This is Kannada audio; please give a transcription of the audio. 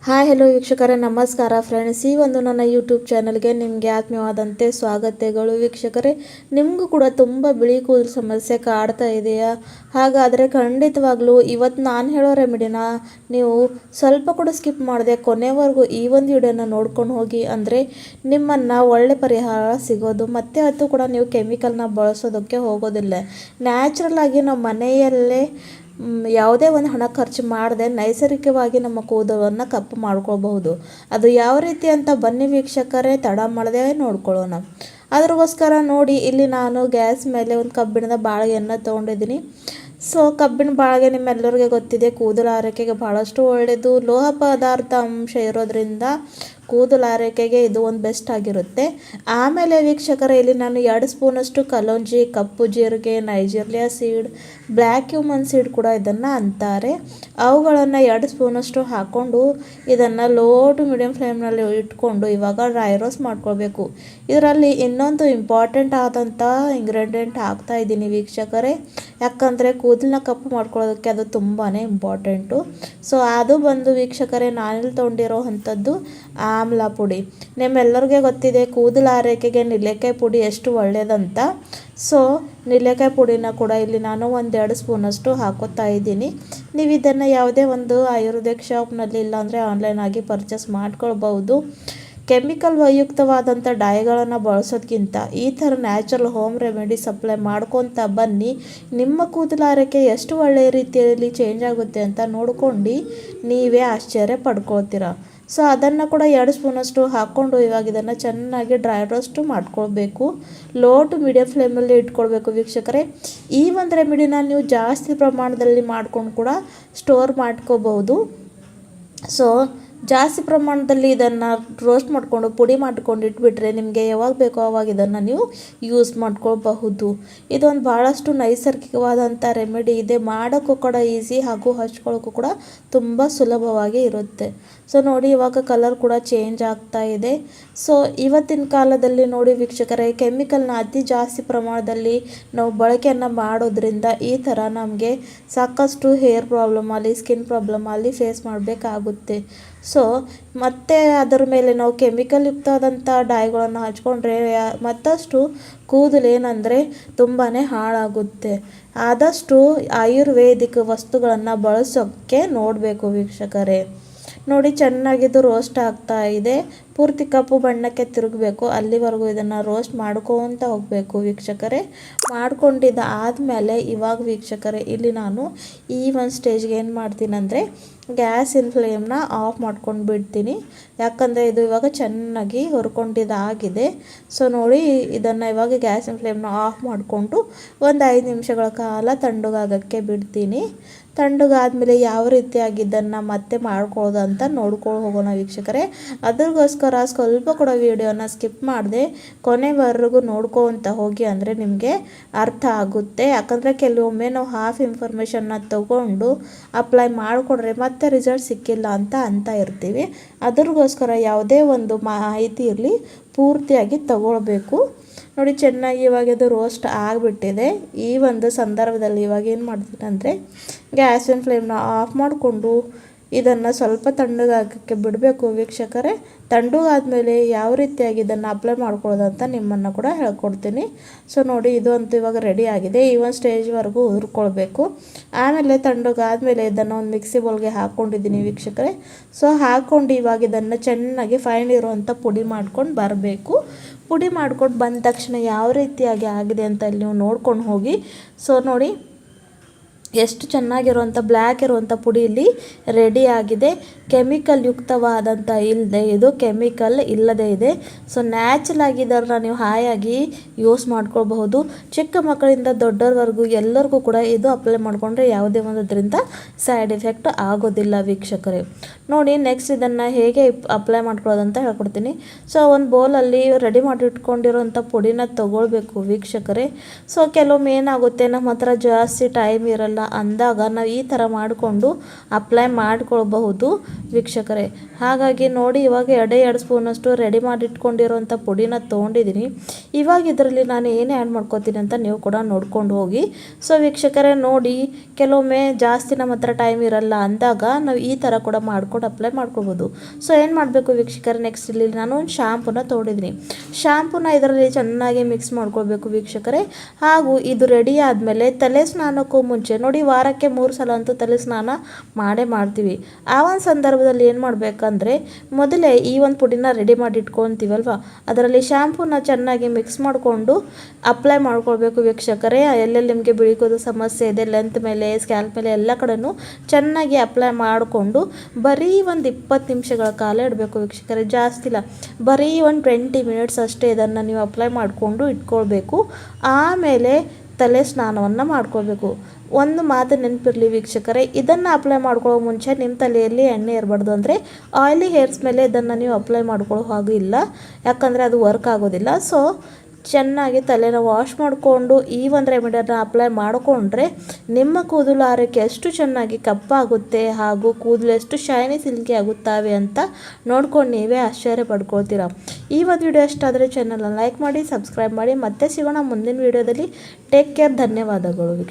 ಹಾಯ್ ಹೆಲೋ ವೀಕ್ಷಕರೇ, ನಮಸ್ಕಾರ ಫ್ರೆಂಡ್ಸ್. ಈ ಒಂದು ನನ್ನ ಯೂಟ್ಯೂಬ್ ಚಾನಲ್ಗೆ ನಿಮಗೆ ಆತ್ಮೀಯವಾದಂತೆ ಸ್ವಾಗತಗಳು. ವೀಕ್ಷಕರೇ, ನಿಮಗೂ ಕೂಡ ತುಂಬ ಬಿಳಿ ಕೂದಲು ಸಮಸ್ಯೆ ಕಾಡ್ತಾ ಇದೆಯಾ? ಹಾಗಾದರೆ ಖಂಡಿತವಾಗ್ಲೂ ಇವತ್ತು ನಾನು ಹೇಳೋ ರೆಮಿಡಿನ ನೀವು ಸ್ವಲ್ಪ ಕೂಡ ಸ್ಕಿಪ್ ಮಾಡದೆ ಕೊನೆವರೆಗೂ ಈ ಒಂದು ವಿಡಿಯೋನ ನೋಡ್ಕೊಂಡು ಹೋಗಿ. ಅಂದರೆ ನಿಮ್ಮನ್ನು ಒಳ್ಳೆ ಪರಿಹಾರ ಸಿಗೋದು. ಮತ್ತೆ ಅದು ಕೂಡ ನೀವು ಕೆಮಿಕಲ್ನ ಬಳಸೋದಕ್ಕೆ ಹೋಗೋದಿಲ್ಲ. ನ್ಯಾಚುರಲ್ ಆಗಿ ನಮ್ಮ ಮನೆಯಲ್ಲೇ ಯಾವುದೇ ಒಂದು ಹಣ ಖರ್ಚು ಮಾಡದೆ ನೈಸರ್ಗಿಕವಾಗಿ ನಮ್ಮ ಕೂದಲನ್ನು ಕಪ್ಪು ಮಾಡ್ಕೊಳ್ಬಹುದು. ಅದು ಯಾವ ರೀತಿ ಅಂತ ಬನ್ನಿ ವೀಕ್ಷಕರೇ, ತಡ ಮಾಡದೆ ನೋಡ್ಕೊಳ್ಳೋಣ. ಅದಕ್ಕೋಸ್ಕರ ನೋಡಿ, ಇಲ್ಲಿ ನಾನು ಗ್ಯಾಸ್ ಮೇಲೆ ಒಂದು ಕಬ್ಬಿಣದ ಬಾಳಿಗೆಯನ್ನು ತೊಗೊಂಡಿದ್ದೀನಿ. ಸೊ ಕಬ್ಬಿಣ ಬಾಳಿಗೆ ನಿಮ್ಮೆಲ್ಲರಿಗೆ ಗೊತ್ತಿದೆ, ಕೂದಲು ಆರೈಕೆಗೆ ಭಾಳಷ್ಟು ಒಳ್ಳೆಯದು. ಲೋಹ ಪದಾರ್ಥ ಅಂಶ ಇರೋದ್ರಿಂದ ಕೂದಲು ಆರೈಕೆಗೆ ಇದು ಒಂದು ಬೆಸ್ಟ್ ಆಗಿರುತ್ತೆ. ಆಮೇಲೆ ವೀಕ್ಷಕರೇ, ಇಲ್ಲಿ ನಾನು 2 ಸ್ಪೂನಷ್ಟು ಕಲೋಂಜಿ, ಕಪ್ಪು ಜೀರಿಗೆ, ನೈಜೀರಿಯಾ ಸೀಡ್, ಬ್ಲ್ಯಾಕ್ ಕ್ಯೂಮನ್ ಸೀಡ್ ಕೂಡ ಇದನ್ನು ಅಂತಾರೆ, ಅವುಗಳನ್ನು 2 ಸ್ಪೂನಷ್ಟು ಹಾಕ್ಕೊಂಡು ಇದನ್ನು ಲೋ ಟು ಮೀಡಿಯಮ್ ಫ್ಲೇಮ್ನಲ್ಲಿ ಇಟ್ಕೊಂಡು ಇವಾಗ ಡ್ರೈ ರೋಸ್ಟ್ ಮಾಡ್ಕೊಳ್ಬೇಕು. ಇದರಲ್ಲಿ ಇನ್ನೊಂದು ಇಂಪಾರ್ಟೆಂಟ್ ಆದಂಥ ಇಂಗ್ರೀಡಿಯೆಂಟ್ ಹಾಕ್ತಾ ಇದ್ದೀನಿ ವೀಕ್ಷಕರೇ, ಯಾಕಂದರೆ ಕೂದಲನ್ನ ಕಪ್ಪು ಮಾಡ್ಕೊಳ್ಳೋದಕ್ಕೆ ಅದು ತುಂಬಾ ಇಂಪಾರ್ಟೆಂಟು. ಸೊ ಅದು ಬಂದು ವೀಕ್ಷಕರೇ, ನಾನಿಲ್ಲಿ ತೊಗೊಂಡಿರೋ ಅಂಥದ್ದು ಆಮ್ಲ ಪುಡಿ. ನಿಮ್ಮೆಲ್ಲರಿಗೆ ಗೊತ್ತಿದೆ ಕೂದಲು ಆರೈಕೆಗೆ ನೆಲ್ಲಿಕಾಯಿ ಪುಡಿ ಎಷ್ಟು ಒಳ್ಳೆಯದಂತ. ಸೊ ನೆಲ್ಲಿಕಾಯಿ ಪುಡಿನ ಕೂಡ ಇಲ್ಲಿ ನಾನು 1-2 ಸ್ಪೂನಷ್ಟು ಹಾಕೋತಾ ಇದ್ದೀನಿ. ನೀವು ಇದನ್ನು ಯಾವುದೇ ಒಂದು ಆಯುರ್ವೇದಿಕ್ ಶಾಪ್ನಲ್ಲಿ ಇಲ್ಲಾಂದರೆ ಆನ್ಲೈನ್ ಆಗಿ ಪರ್ಚೇಸ್ ಮಾಡ್ಕೊಳ್ಬಹುದು. ಕೆಮಿಕಲ್ ಯುಕ್ತವಾದಂಥ ಡೈಗಳನ್ನು ಬಳಸೋದಕ್ಕಿಂತ ಈ ಥರ ನ್ಯಾಚುರಲ್ ಹೋಮ್ ರೆಮಿಡಿ ಸಪ್ಲೈ ಮಾಡ್ಕೊತ ಬನ್ನಿ. ನಿಮ್ಮ ಕೂದಲು ಆರೈಕೆ ಎಷ್ಟು ಒಳ್ಳೆಯ ರೀತಿಯಲ್ಲಿ ಚೇಂಜ್ ಆಗುತ್ತೆ ಅಂತ ನೋಡ್ಕೊಂಡು ನೀವೇ ಆಶ್ಚರ್ಯ ಪಡ್ಕೊಳ್ತೀರ. ಸೊ ಅದನ್ನು ಕೂಡ 2 ಸ್ಪೂನಷ್ಟು ಹಾಕ್ಕೊಂಡು ಇವಾಗ ಇದನ್ನು ಚೆನ್ನಾಗಿ ಡ್ರೈ ರೋಸ್ಟ್ ಮಾಡ್ಕೊಳ್ಬೇಕು. ಲೋ ಟು ಮೀಡಿಯಮ್ ಫ್ಲೇಮಲ್ಲಿ ಇಟ್ಕೊಳ್ಬೇಕು ವೀಕ್ಷಕರೇ. ಈ ಒಂದು ರೆಮಿಡಿನ ನೀವು ಜಾಸ್ತಿ ಪ್ರಮಾಣದಲ್ಲಿ ಮಾಡ್ಕೊಂಡು ಕೂಡ ಸ್ಟೋರ್ ಮಾಡ್ಕೋಬಹುದು. ಸೊ ಜಾಸ್ತಿ ಪ್ರಮಾಣದಲ್ಲಿ ಇದನ್ನು ರೋಸ್ಟ್ ಮಾಡಿಕೊಂಡು ಪುಡಿ ಮಾಡ್ಕೊಂಡು ಇಟ್ಬಿಟ್ರೆ ನಿಮಗೆ ಯಾವಾಗ ಬೇಕೋ ಆವಾಗ ಇದನ್ನು ನೀವು ಯೂಸ್ ಮಾಡ್ಕೊಳ್ಬಹುದು. ಇದೊಂದು ಭಾಳಷ್ಟು ನೈಸರ್ಗಿಕವಾದಂಥ ರೆಮಿಡಿ ಇದೆ. ಮಾಡೋಕ್ಕೂ ಕೂಡ ಈಸಿ ಹಾಗೂ ಹಚ್ಕೊಳ್ಳೋಕ್ಕೂ ಕೂಡ ತುಂಬ ಸುಲಭವಾಗಿ ಇರುತ್ತೆ. ಸೊ ನೋಡಿ, ಇವಾಗ ಕಲರ್ ಕೂಡ ಚೇಂಜ್ ಆಗ್ತಾ ಇದೆ. ಸೊ ಇವತ್ತಿನ ಕಾಲದಲ್ಲಿ ನೋಡಿ ವೀಕ್ಷಕರೇ, ಕೆಮಿಕಲ್ನ ಅತಿ ಜಾಸ್ತಿ ಪ್ರಮಾಣದಲ್ಲಿ ನಾವು ಬಳಕೆಯನ್ನು ಮಾಡೋದ್ರಿಂದ ಈ ಥರ ನಮಗೆ ಸಾಕಷ್ಟು ಹೇರ್ ಪ್ರಾಬ್ಲಮ್ ಆಗಲಿ, ಸ್ಕಿನ್ ಪ್ರಾಬ್ಲಮ್ ಆಗಲಿ ಫೇಸ್ ಮಾಡಬೇಕಾಗುತ್ತೆ. ಸೊ ಮತ್ತೆ ಅದರ ಮೇಲೆ ನಾವು ಕೆಮಿಕಲ್ ಯುಕ್ತವಾದಂಥ ಡೈಗಳನ್ನು ಹಚ್ಕೊಂಡ್ರೆ ಮತ್ತಷ್ಟು ಕೂದಲು ಏನಂದರೆ ತುಂಬಾ ಹಾಳಾಗುತ್ತೆ. ಆದಷ್ಟು ಆಯುರ್ವೇದಿಕ್ ವಸ್ತುಗಳನ್ನು ಬಳಸೋಕ್ಕೆ ನೋಡಬೇಕು ವೀಕ್ಷಕರೇ. ನೋಡಿ, ಚೆನ್ನಾಗಿದ್ದು ರೋಸ್ಟ್ ಆಗ್ತಾ ಇದೆ. ಪೂರ್ತಿ ಕಪ್ಪು ಬಣ್ಣಕ್ಕೆ ತಿರುಗಬೇಕು, ಅಲ್ಲಿವರೆಗೂ ಇದನ್ನು ರೋಸ್ಟ್ ಮಾಡ್ಕೊತ ಹೋಗಬೇಕು ವೀಕ್ಷಕರೇ. ಮಾಡ್ಕೊಂಡಿದ್ದ ಆದಮೇಲೆ ಇವಾಗ ವೀಕ್ಷಕರೇ, ಇಲ್ಲಿ ನಾನು ಈ ಒಂದು ಸ್ಟೇಜ್ಗೆ ಏನು ಮಾಡ್ತೀನಿ ಅಂದರೆ ಗ್ಯಾಸಿನ ಫ್ಲೇಮ್ನ ಆಫ್ ಮಾಡ್ಕೊಂಡು ಬಿಡ್ತೀನಿ. ಯಾಕಂದರೆ ಇದು ಇವಾಗ ಚೆನ್ನಾಗಿ ಹುರ್ಕೊಂಡಿದ್ದಾಗಿದೆ. ಸೊ ನೋಡಿ, ಇದನ್ನು ಇವಾಗ ಗ್ಯಾಸಿನ ಫ್ಲೇಮ್ನ ಆಫ್ ಮಾಡಿಕೊಂಡು ಒಂದು 5 ನಿಮಿಷಗಳ ಕಾಲ ತಣ್ಣಗಾಗೋಕ್ಕೆ ಬಿಡ್ತೀನಿ. ತಣ್ಣಗಾದ್ಮೇಲೆ ಯಾವ ರೀತಿಯಾಗಿ ಇದನ್ನು ಮತ್ತೆ ಮಾಡ್ಕೊಳ್ಳೋದು ಅಂತ ನೋಡ್ಕೊಂಡು ಹೋಗೋಣ ವೀಕ್ಷಕರೇ. ಅದಕ್ಕೋಸ್ಕರ ಸ್ವಲ್ಪ ಕೂಡ ವಿಡಿಯೋನ ಸ್ಕಿಪ್ ಮಾಡದೆ ಕೊನೆವರೆಗೂ ನೋಡ್ಕೊತ ಹೋಗಿ, ಅಂದರೆ ನಿಮಗೆ ಅರ್ಥ ಆಗುತ್ತೆ. ಯಾಕಂದರೆ ಕೆಲವೊಮ್ಮೆ ನಾವು ಹಾಫ್ ಇನ್ಫಾರ್ಮೇಷನ್ನ ತಗೊಂಡು ಅಪ್ಲೈ ಮಾಡಿಕೊಂಡ್ರೆ ಮತ್ತೆ ರಿಸಲ್ಟ್ ಸಿಕ್ಕಿಲ್ಲ ಅಂತ ಇರ್ತೀವಿ. ಅದಕ್ಕೋಸ್ಕರ ಯಾವುದೇ ಒಂದು ಮಾಹಿತಿ ಇರಲಿ ಪೂರ್ತಿಯಾಗಿ ತಗೊಳ್ಬೇಕು. ನೋಡಿ, ಚೆನ್ನಾಗಿ ಇವಾಗ ಇದು ರೋಸ್ಟ್ ಆಗಿಬಿಟ್ಟಿದೆ. ಈ ಒಂದು ಸಂದರ್ಭದಲ್ಲಿ ಇವಾಗ ಏನು ಮಾಡ್ತೀನಿ ಅಂದರೆ ಗ್ಯಾಸಿನ ಫ್ಲೇಮ್ನ ಆಫ್ ಮಾಡಿಕೊಂಡು ಇದನ್ನು ಸ್ವಲ್ಪ ತಣ್ಣಗಾಗೋಕ್ಕೆ ಬಿಡಬೇಕು ವೀಕ್ಷಕರೇ. ತಣ್ಣಗಾದ್ಮೇಲೆ ಯಾವ ರೀತಿಯಾಗಿ ಇದನ್ನು ಅಪ್ಲೈ ಮಾಡ್ಕೊಳ್ಳೋದು ಅಂತ ನಿಮ್ಮನ್ನು ಕೂಡ ಹೇಳ್ಕೊಡ್ತೀನಿ. ಸೊ ನೋಡಿ, ಇದು ಅಂತೂ ಇವಾಗ ರೆಡಿ ಆಗಿದೆ. ಈ ಒಂದು ಸ್ಟೇಜ್ವರೆಗೂ ಹುರ್ಕೊಳ್ಬೇಕು. ಆಮೇಲೆ ತಣ್ಣಗಾದ್ಮೇಲೆ ಇದನ್ನು ಒಂದು ಮಿಕ್ಸಿ ಬೌಲ್ಗೆ ಹಾಕ್ಕೊಂಡಿದ್ದೀನಿ ವೀಕ್ಷಕರೇ. ಸೊ ಹಾಕ್ಕೊಂಡು ಇವಾಗ ಇದನ್ನು ಚೆನ್ನಾಗಿ ಫೈನ್ ಇರುವಂಥ ಪುಡಿ ಮಾಡ್ಕೊಂಡು ಬರಬೇಕು. ಪುಡಿ ಮಾಡ್ಕೊಂಡು ಬಂದ ತಕ್ಷಣ ಯಾವ ರೀತಿಯಾಗಿ ಆಗಿದೆ ಅಂತ ಇಲ್ಲಿ ನೀವು ನೋಡ್ಕೊಂಡು ಹೋಗಿ. ಸೊ ನೋಡಿ, ಎಷ್ಟು ಚೆನ್ನಾಗಿರುವಂಥ ಬ್ಲ್ಯಾಕ್ ಇರುವಂಥ ಪುಡಿ ಇಲ್ಲಿ ರೆಡಿ ಆಗಿದೆ. ಕೆಮಿಕಲ್ ಯುಕ್ತವಾದಂಥ ಇಲ್ಲದೆ, ಇದು ಕೆಮಿಕಲ್ ಇಲ್ಲದೇ ಇದೆ. ಸೊ ನ್ಯಾಚುರಲ್ ಆಗಿದ್ದರನ್ನ ನೀವು ಹಾಯಾಗಿ ಯೂಸ್ ಮಾಡ್ಕೊಳ್ಬಹುದು. ಚಿಕ್ಕ ಮಕ್ಕಳಿಂದ ದೊಡ್ಡವರೆಗೂ ಎಲ್ಲರಿಗೂ ಕೂಡ ಇದು ಅಪ್ಲೈ ಮಾಡಿಕೊಂಡ್ರೆ ಯಾವುದೇ ಒಂದರಿಂದ ಸೈಡ್ ಎಫೆಕ್ಟ್ ಆಗೋದಿಲ್ಲ ವೀಕ್ಷಕರೇ. ನೋಡಿ, ನೆಕ್ಸ್ಟ್ ಇದನ್ನು ಹೇಗೆ ಅಪ್ಲೈ ಮಾಡ್ಕೊಳ್ಳೋದಂತ ಹೇಳ್ಕೊಡ್ತೀನಿ. ಸೊ ಒಂದು ಬೌಲಲ್ಲಿ ರೆಡಿ ಮಾಡಿ ಇಟ್ಕೊಂಡಿರೋಂಥ ಪುಡಿನ ತೊಗೊಳ್ಬೇಕು ವೀಕ್ಷಕರೇ. ಸೊ ಕೆಲವೊಮ್ಮೆ ಏನಾಗುತ್ತೆ, ನಮ್ಮ ಹತ್ರ ಜಾಸ್ತಿ ಟೈಮ್ ಇರಲ್ಲ, ಅಂದಾಗ ನಾವು ಈ ಥರ ಮಾಡಿಕೊಂಡು ಅಪ್ಲೈ ಮಾಡ್ಕೊಳ್ಬಹುದು ವೀಕ್ಷಕರೇ. ಹಾಗಾಗಿ ನೋಡಿ, ಇವಾಗ 2 ಸ್ಪೂನಷ್ಟು ರೆಡಿ ಮಾಡಿಟ್ಕೊಂಡಿರೋಂಥ ಪುಡಿನ ತೊಗೊಂಡಿದ್ದೀನಿ. ಇವಾಗ ಇದರಲ್ಲಿ ನಾನು ಏನು ಆ್ಯಡ್ ಮಾಡ್ಕೊತೀನಿ ಅಂತ ನೀವು ಕೂಡ ನೋಡ್ಕೊಂಡು ಹೋಗಿ. ಸೊ ವೀಕ್ಷಕರೇ ನೋಡಿ, ಕೆಲವೊಮ್ಮೆ ಜಾಸ್ತಿ ನಮ್ಮ ಹತ್ರ ಟೈಮ್ ಇರಲ್ಲ ಅಂದಾಗ ನಾವು ಈ ಥರ ಕೂಡ ಮಾಡ್ಕೊಂಡು ಅಪ್ಲೈ ಮಾಡ್ಕೊಳ್ಬೋದು. ಸೊ ಏನು ಮಾಡಬೇಕು ವೀಕ್ಷಕರೇ, ನೆಕ್ಸ್ಟ್ ಇಲ್ಲಿ ನಾನು ಒಂದು ಶಾಂಪೂನ ತೊಗೊಂಡಿದ್ದೀನಿ. ಶಾಂಪೂನ ಇದರಲ್ಲಿ ಚೆನ್ನಾಗಿ ಮಿಕ್ಸ್ ಮಾಡ್ಕೊಳ್ಬೇಕು ವೀಕ್ಷಕರೇ. ಹಾಗೂ ಇದು ರೆಡಿ ಆದಮೇಲೆ ತಲೆ ಸ್ನಾನಕ್ಕೂ ಮುಂಚೆ ನೋಡಿ, ವಾರಕ್ಕೆ 3 ಸಲ ಅಂತೂ ತಲೆ ಸ್ನಾನ ಮಾಡೇ ಮಾಡ್ತೀವಿ. ಆ ಒಂದು ಸಂದರ್ಭದಲ್ಲಿ ಏನು ಮಾಡಬೇಕಂದ್ರೆ, ಮೊದಲೇ ಈ ಒಂದು ಪುಡಿನ ರೆಡಿ ಮಾಡಿ ಇಟ್ಕೊತೀವಲ್ವ, ಅದರಲ್ಲಿ ಶಾಂಪೂನ ಚೆನ್ನಾಗಿ ಮಿಕ್ಸ್ ಮಾಡಿಕೊಂಡು ಅಪ್ಲೈ ಮಾಡ್ಕೊಳ್ಬೇಕು ವೀಕ್ಷಕರೇ. ಎಲ್ಲೆಲ್ಲಿ ನಿಮಗೆ ಬಿಳಿ ಕೂದಲು ಸಮಸ್ಯೆ ಇದೆ, ಲೆಂತ್ ಮೇಲೆ, ಸ್ಕ್ಯಾಲ್ಪ್ ಮೇಲೆ ಎಲ್ಲ ಕಡೆನೂ ಚೆನ್ನಾಗಿ ಅಪ್ಲೈ ಮಾಡಿಕೊಂಡು ಬರೀ ಒಂದು 20 ನಿಮಿಷಗಳ ಕಾಲ ಇಡಬೇಕು ವೀಕ್ಷಕರೇ. ಜಾಸ್ತಿ ಇಲ್ಲ, ಬರೀ ಒಂದು 20 ಮಿನಿಟ್ಸ್ ಅಷ್ಟೇ ಇದನ್ನು ನೀವು ಅಪ್ಲೈ ಮಾಡಿಕೊಂಡು ಇಟ್ಕೊಳ್ಬೇಕು. ಆಮೇಲೆ ತಲೆ ಸ್ನಾನವನ್ನು ಮಾಡ್ಕೊಳ್ಬೇಕು. ಒಂದು ಮಾತು ನೆನಪಿರಲಿ ವೀಕ್ಷಕರೇ, ಇದನ್ನು ಅಪ್ಲೈ ಮಾಡ್ಕೊಳ್ಳೋ ಮುಂಚೆ ನಿಮ್ಮ ತಲೆಯಲ್ಲಿ ಎಣ್ಣೆ ಇರಬಾರ್ದು. ಅಂದರೆ ಆಯಿಲಿ ಹೇರ್ಸ್ ಮೇಲೆ ಇದನ್ನು ನೀವು ಅಪ್ಲೈ ಮಾಡ್ಕೊಳ್ಳೋ ಹಾಗೂ ಇಲ್ಲ, ಯಾಕಂದರೆ ಅದು ವರ್ಕ್ ಆಗೋದಿಲ್ಲ. ಸೊ ಚೆನ್ನಾಗಿ ತಲೆನ ವಾಶ್ ಮಾಡಿಕೊಂಡು ಈ ಒಂದು ರೆಮಿಡಿಯನ್ನು ಅಪ್ಲೈ ಮಾಡಿಕೊಂಡ್ರೆ ನಿಮ್ಮ ಕೂದಲು ಆರೈಕೆ ಎಷ್ಟು ಚೆನ್ನಾಗಿ ಕಪ್ಪಾಗುತ್ತೆ ಹಾಗೂ ಕೂದಲು ಎಷ್ಟು ಶೈನಿ ಸಿಲ್ಕಿ ಆಗುತ್ತವೆ ಅಂತ ನೋಡ್ಕೊಂಡು ನೀವೇ ಆಶ್ಚರ್ಯ ಪಡ್ಕೊಳ್ತೀರಾ. ಈ ಒಂದು ವಿಡಿಯೋ ಇಷ್ಟ ಆದರೆ ಚಾನಲ್ನ ಲೈಕ್ ಮಾಡಿ, ಸಬ್ಸ್ಕ್ರೈಬ್ ಮಾಡಿ. ಮತ್ತೆ ಸಿಗೋಣ ಮುಂದಿನ ವಿಡಿಯೋದಲ್ಲಿ. Take care. ಧನ್ಯವಾದಗಳು ವೀಕ್ಷಕರೇ.